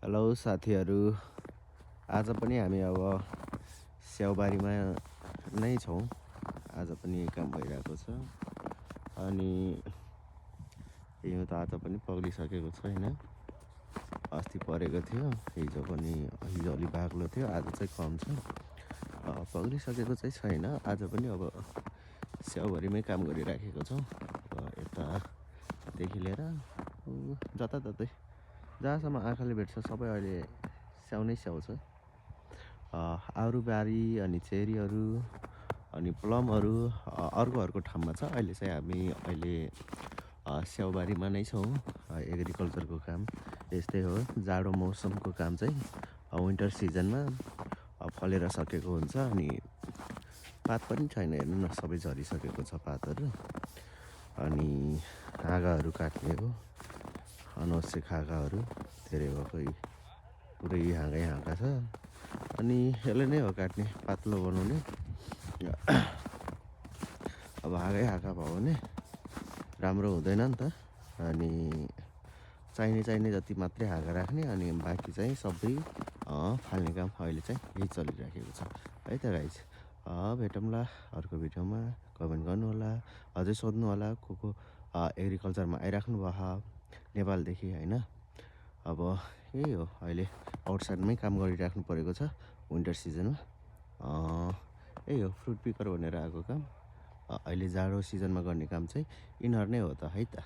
Hello साथीहरू, आज पनि हामी अब स्याउबारीमा नै छौँ। आज पनि काम भइरहेको छ अनि हिउँ त आज पनि पग्लिसकेको छ हैन। अस्ति परेको थियो, हिजो अलि बाक्लो थियो, आज चाहिँ कम छ। पग्लिसकेको चाहिँ छैन। आज पनि अब स्याउबारीमै काम गरिराखेको छौँ। यतादेखि लिएर जताततै जहाँसम्म आँखाले भेट्छ सबै अहिले स्याउ नै स्याउ छ। आरुबारी अनि चेरीहरू अनि प्लमहरू अर्को ठाउँमा छ। अहिले चाहिँ हामी स्याउबारीमा नै छौँ। एग्रिकल्चरको काम यस्तै हो। जाडो मौसमको काम चाहिँ विन्टर सिजनमा फलेर सकेको हुन्छ अनि पात पनि छैन, हेर्नु न, सबै झरिसकेको छ पातहरू। अनि हाँगाहरू काट्ने हो, अनावश्यक हाँगाहरू धेरै भएको, पुरै हाँगा छ। अनि यसले नै हो काट्ने, पातलो बनाउने। अब हाँगा भयो भने राम्रो हुँदैन नि त। अनि चाहिने जति मात्रै हाँगा राख्ने, अनि बाँकी चाहिँ सबै फाल्ने काम अहिले चाहिँ यही चलिराखेको छ है त गाइज। भेटौँला अर्को भिडियोमा। कमेन्ट गर्नु होला, अझै सोध्नु होला को एग्रिकल्चरमा आइराख्नु भयो नेपालदेखि हैन। अब यही हो, अहिले आउटसाइडमै काम गरिराख्नु परेको छ विन्टर सिजनमा। यही हो, फ्रुट पिकर भनेर आएको काम। अहिले जाडो सिजनमा गर्ने काम चाहिँ यिनीहरू नै हो त है त।